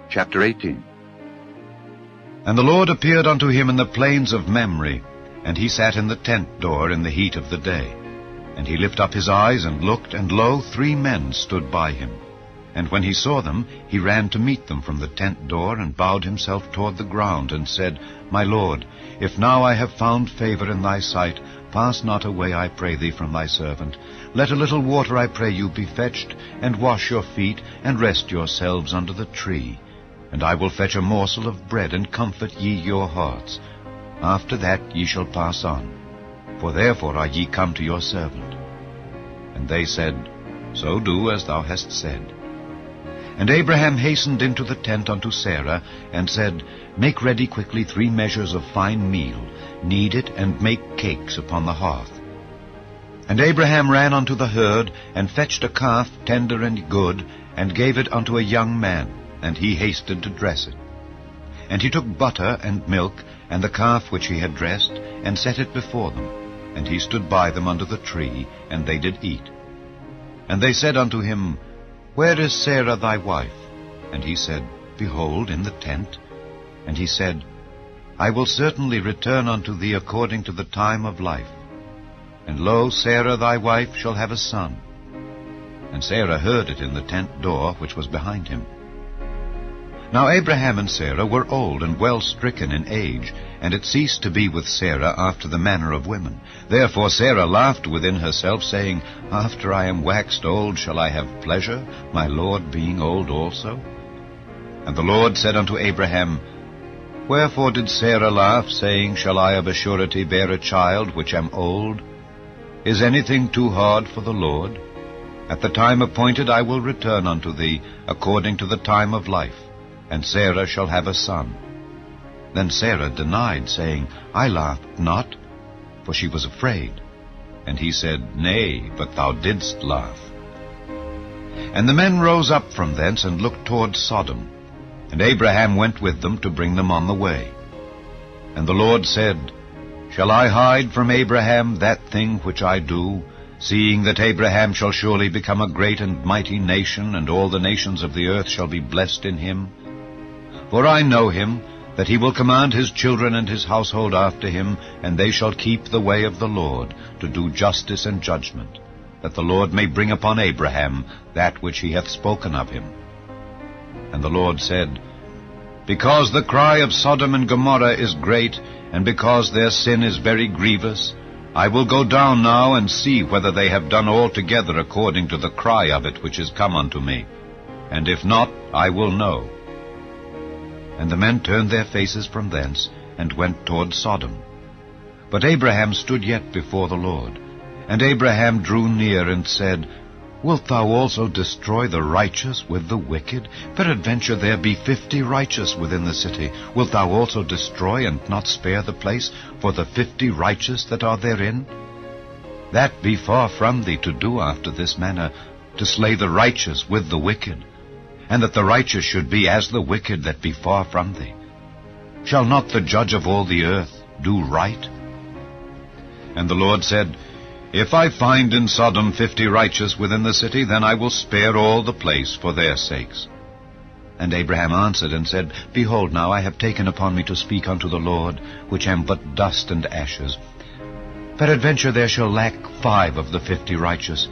Chapter 18. And the Lord appeared unto him in the plains of Mamre, and he sat in the tent door in the heat of the day. And he lifted up his eyes, and looked, and lo, 3 men stood by him. And when he saw them, he ran to meet them from the tent door, and bowed himself toward the ground, and said, My Lord, if now I have found favor in thy sight, pass not away, I pray thee, from thy servant. Let a little water, I pray you, be fetched, and wash your feet, and rest yourselves under the tree. And I will fetch a morsel of bread, and comfort ye your hearts. After that ye shall pass on, for therefore are ye come to your servant. And they said, So do as thou hast said. And Abraham hastened into the tent unto Sarah, and said, Make ready quickly 3 measures of fine meal, knead it, and make cakes upon the hearth. And Abraham ran unto the herd, and fetched a calf tender and good, and gave it unto a young man, and he hasted to dress it. And he took butter and milk, and the calf which he had dressed, and set it before them. And he stood by them under the tree, and they did eat. And they said unto him, Where is Sarah thy wife? And he said, Behold, in the tent. And he said, I will certainly return unto thee according to the time of life. And lo, Sarah thy wife shall have a son. And Sarah heard it in the tent door which was behind him. Now Abraham and Sarah were old and well stricken in age, and it ceased to be with Sarah after the manner of women. Therefore Sarah laughed within herself, saying, After I am waxed old shall I have pleasure, my Lord being old also? And the Lord said unto Abraham, Wherefore did Sarah laugh, saying, Shall I of a surety bear a child which am old? Is anything too hard for the Lord? At the time appointed I will return unto thee, according to the time of life, and Sarah shall have a son. Then Sarah denied, saying, I laughed not, for she was afraid. And he said, Nay, but thou didst laugh. And the men rose up from thence, and looked toward Sodom. And Abraham went with them to bring them on the way. And the Lord said, Shall I hide from Abraham that thing which I do, seeing that Abraham shall surely become a great and mighty nation, and all the nations of the earth shall be blessed in him? For I know him, that he will command his children and his household after him, and they shall keep the way of the Lord, to do justice and judgment, that the Lord may bring upon Abraham that which he hath spoken of him. And the Lord said, Because the cry of Sodom and Gomorrah is great, and because their sin is very grievous, I will go down now and see whether they have done altogether according to the cry of it which is come unto me. And if not, I will know. And the men turned their faces from thence, and went toward Sodom. But Abraham stood yet before the Lord. And Abraham drew near, and said, Wilt thou also destroy the righteous with the wicked? Peradventure there be 50 righteous within the city. Wilt thou also destroy, and not spare the place for the 50 righteous that are therein? That be far from thee to do after this manner, to slay the righteous with the wicked, and that the righteous should be as the wicked that be far from thee. Shall not the judge of all the earth do right? And the Lord said, If I find in Sodom 50 righteous within the city, then I will spare all the place for their sakes. And Abraham answered and said, Behold, now I have taken upon me to speak unto the Lord, which am but dust and ashes. Peradventure there shall lack 5 of the 50 righteous.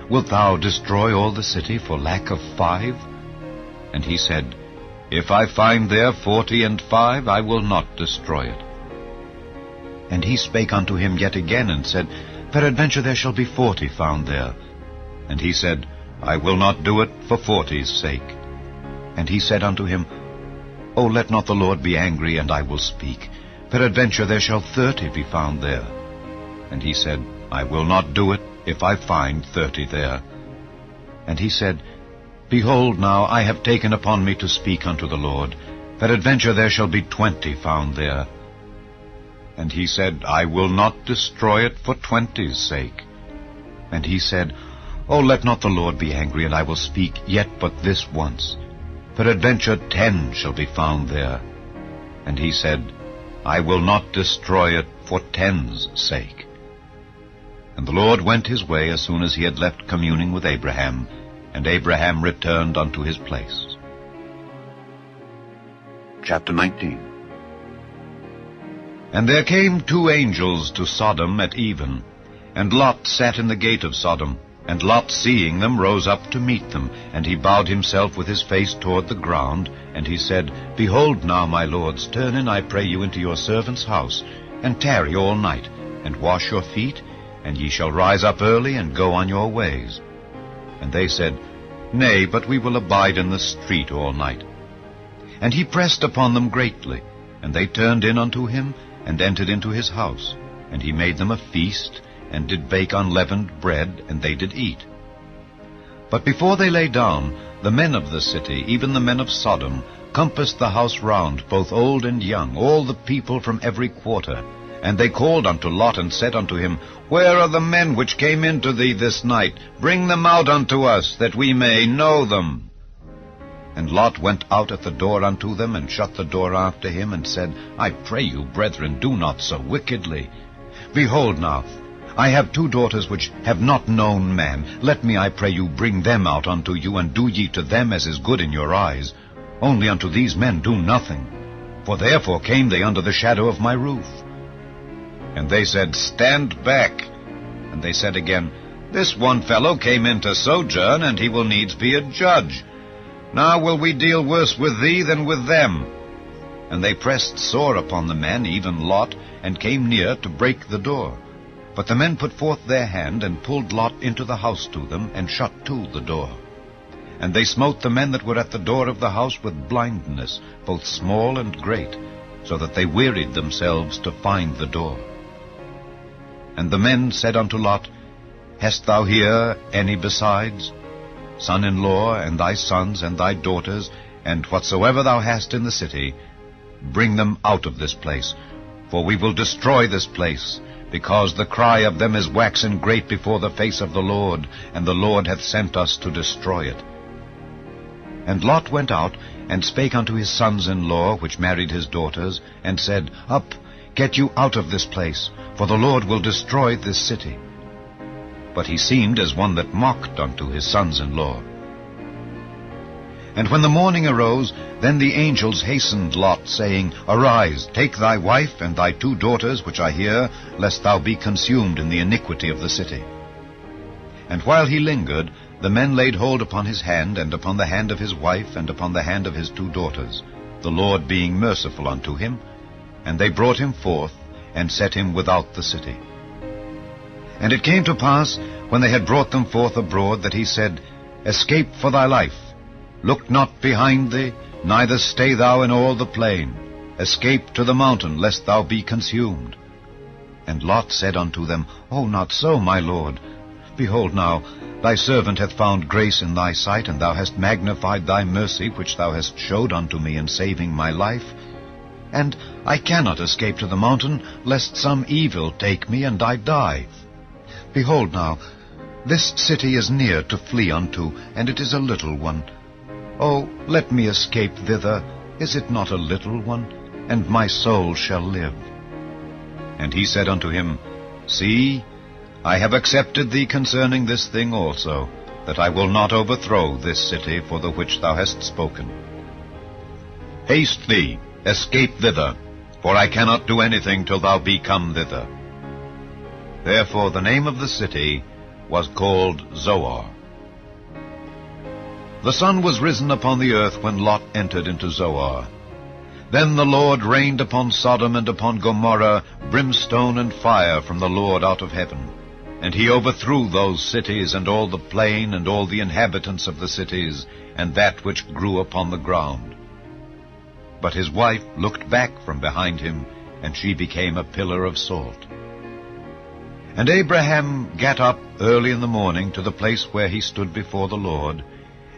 Wilt thou destroy all the city for lack of 5? And he said, If I find there 45, I will not destroy it. And he spake unto him yet again, and said, Peradventure there shall be 40 found there. And he said, I will not do it for 40's sake. And he said unto him, O let not the Lord be angry, and I will speak. Peradventure there shall 30 be found there. And he said, I will not do it, if I find 30 there. And he said, Behold, now I have taken upon me to speak unto the Lord. Peradventure there shall be 20 found there. And he said, I will not destroy it for 20's sake. And he said, O let not the Lord be angry, and I will speak yet but this once. Peradventure 10 shall be found there. And he said, I will not destroy it for 10's sake. And the Lord went his way as soon as he had left communing with Abraham, and Abraham returned unto his place. Chapter 19. And there came 2 angels to Sodom at even, and Lot sat in the gate of Sodom. And Lot, seeing them, rose up to meet them, and he bowed himself with his face toward the ground, and he said, Behold now, my lords, turn in, I pray you, into your servant's house, and tarry all night, and wash your feet, and ye shall rise up early, and go on your ways. And they said, Nay, but we will abide in the street all night. And he pressed upon them greatly, and they turned in unto him, and entered into his house. And he made them a feast, and did bake unleavened bread, and they did eat. But before they lay down, the men of the city, even the men of Sodom, compassed the house round, both old and young, all the people from every quarter. And they called unto Lot, and said unto him, Where are the men which came into thee this night? Bring them out unto us, that we may know them. And Lot went out at the door unto them, and shut the door after him, and said, I pray you, brethren, do not so wickedly. Behold now, I have 2 daughters which have not known man. Let me, I pray you, bring them out unto you, and do ye to them as is good in your eyes. Only unto these men do nothing. For therefore came they under the shadow of my roof. And they said, Stand back. And they said again, This one fellow came in to sojourn, and he will needs be a judge. Now will we deal worse with thee than with them. And they pressed sore upon the men, even Lot, and came near to break the door. But the men put forth their hand, and pulled Lot into the house to them, and shut to the door. And they smote the men that were at the door of the house with blindness, both small and great, so that they wearied themselves to find the door. And the men said unto Lot, Hast thou here any besides? Son-in-law, and thy sons, and thy daughters, and whatsoever thou hast in the city, bring them out of this place, for we will destroy this place, because the cry of them is waxen great before the face of the Lord, and the Lord hath sent us to destroy it. And Lot went out, and spake unto his sons-in-law, which married his daughters, and said, Up, get you out of this place, for the Lord will destroy this city. But he seemed as one that mocked unto his sons-in-law. And when the morning arose, then the angels hastened Lot, saying, Arise, take thy wife and thy 2 daughters, which are here, lest thou be consumed in the iniquity of the city. And while he lingered, the men laid hold upon his hand, and upon the hand of his wife, and upon the hand of his 2 daughters, the Lord being merciful unto him. And they brought him forth, and set him without the city. And it came to pass, when they had brought them forth abroad, that he said, Escape for thy life. Look not behind thee, neither stay thou in all the plain. Escape to the mountain, lest thou be consumed. And Lot said unto them, O not so, my lord. Behold now, thy servant hath found grace in thy sight, and thou hast magnified thy mercy, which thou hast showed unto me in saving my life. And I cannot escape to the mountain, lest some evil take me, and I die. Behold now, this city is near to flee unto, and it is a little one. Oh, let me escape thither. Is it not a little one? And my soul shall live. And he said unto him, See, I have accepted thee concerning this thing also, that I will not overthrow this city for the which thou hast spoken. Haste thee, escape thither, for I cannot do anything till thou be come thither. Therefore the name of the city was called Zoar. The sun was risen upon the earth when Lot entered into Zoar. Then the Lord rained upon Sodom and upon Gomorrah brimstone and fire from the Lord out of heaven. And he overthrew those cities, and all the plain, and all the inhabitants of the cities, and that which grew upon the ground. But his wife looked back from behind him, and she became a pillar of salt. And Abraham gat up early in the morning to the place where he stood before the Lord,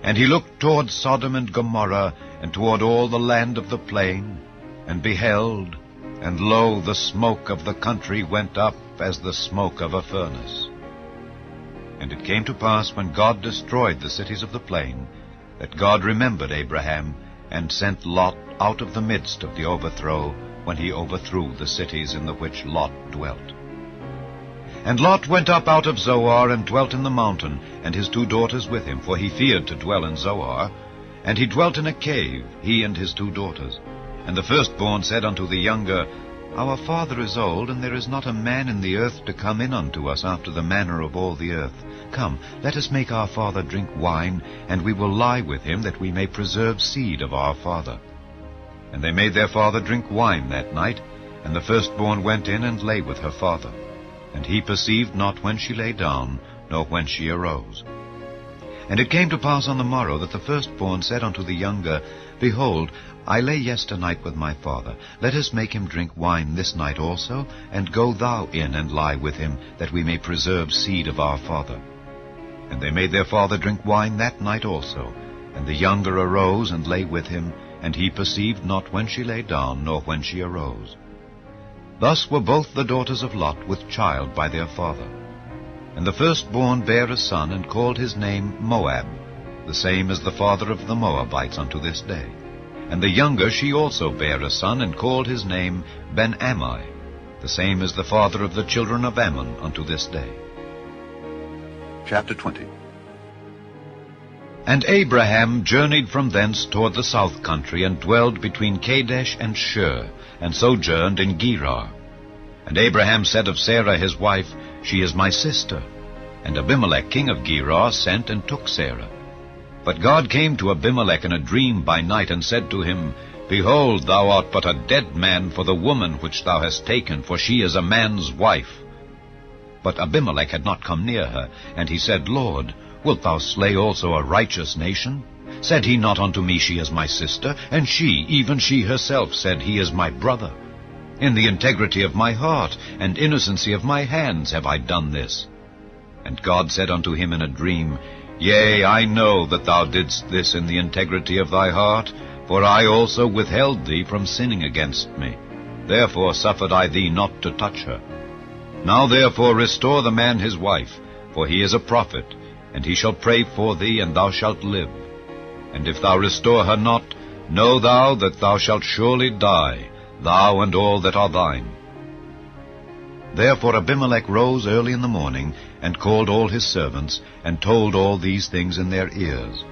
and he looked toward Sodom and Gomorrah, and toward all the land of the plain, and beheld, and lo, the smoke of the country went up as the smoke of a furnace. And it came to pass, when God destroyed the cities of the plain, that God remembered Abraham, and sent Lot out of the midst of the overthrow, when he overthrew the cities in the which Lot dwelt. And Lot went up out of Zoar, and dwelt in the mountain, and his 2 daughters with him, for he feared to dwell in Zoar. And he dwelt in a cave, he and his 2 daughters. And the firstborn said unto the younger, Our father is old, and there is not a man in the earth to come in unto us after the manner of all the earth. Come, let us make our father drink wine, and we will lie with him, that we may preserve seed of our father. And they made their father drink wine that night, and the firstborn went in and lay with her father. And he perceived not when she lay down, nor when she arose. And it came to pass on the morrow that the firstborn said unto the younger, Behold, I lay yesternight with my father. Let us make him drink wine this night also, and go thou in and lie with him, that we may preserve seed of our father. And they made their father drink wine that night also. And the younger arose and lay with him, and he perceived not when she lay down, nor when she arose. Thus were both the daughters of Lot with child by their father. And the firstborn bare a son, and called his name Moab, the same as the father of the Moabites unto this day. And the younger she also bare a son, and called his name Ben-Ammi, the same as the father of the children of Ammon unto this day. Chapter 20. And Abraham journeyed from thence toward the south country, and dwelled between Kadesh and Shur, and sojourned in Gerar. And Abraham said of Sarah his wife, She is my sister. And Abimelech king of Gerar sent and took Sarah. But God came to Abimelech in a dream by night, and said to him, Behold, thou art but a dead man for the woman which thou hast taken, for she is a man's wife. But Abimelech had not come near her, and he said, Lord, wilt thou slay also a righteous nation? Said he not unto me, She is my sister? And she, even she herself, said, He is my brother. In the integrity of my heart and innocency of my hands have I done this. And God said unto him in a dream, Yea, I know that thou didst this in the integrity of thy heart, for I also withheld thee from sinning against me. Therefore suffered I thee not to touch her. Now therefore restore the man his wife, for he is a prophet, and he shall pray for thee, and thou shalt live. And if thou restore her not, know thou that thou shalt surely die, thou and all that are thine. Therefore Abimelech rose early in the morning, and called all his servants, and told all these things in their ears.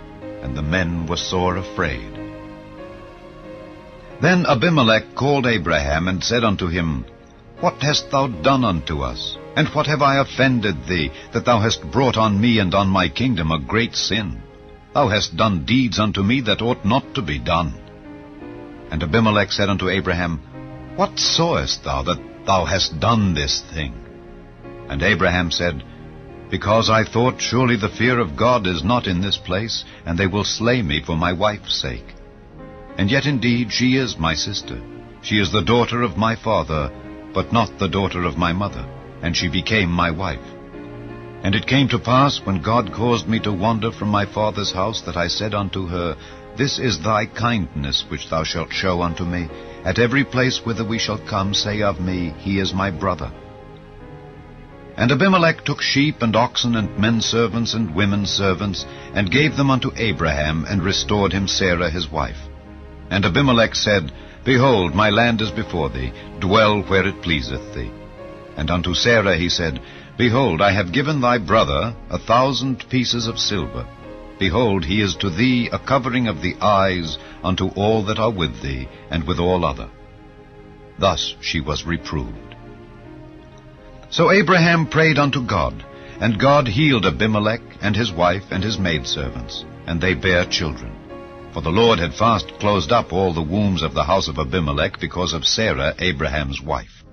And the men were sore afraid. Then Abimelech called Abraham, and said unto him, What hast thou done unto us? And what have I offended thee, that thou hast brought on me and on my kingdom a great sin? Thou hast done deeds unto me that ought not to be done. And Abimelech said unto Abraham, What sawest thou that thou hast done this thing? And Abraham said, Because I thought, surely the fear of God is not in this place, and they will slay me for my wife's sake. And yet indeed she is my sister. She is the daughter of my father, but not the daughter of my mother, and she became my wife. And it came to pass, when God caused me to wander from my father's house, that I said unto her, This is thy kindness which thou shalt show unto me. At every place whither we shall come, say of me, He is my brother. And Abimelech took sheep and oxen and men servants and women servants, and gave them unto Abraham, and restored him Sarah his wife. And Abimelech said, Behold, my land is before thee, dwell where it pleaseth thee. And unto Sarah he said, Behold, I have given thy brother 1,000 pieces of silver. Behold, he is to thee a covering of the eyes unto all that are with thee, and with all other. Thus she was reproved. So Abraham prayed unto God, and God healed Abimelech and his wife and his maidservants, and they bare children. For the Lord had fast closed up all the wombs of the house of Abimelech because of Sarah, Abraham's wife.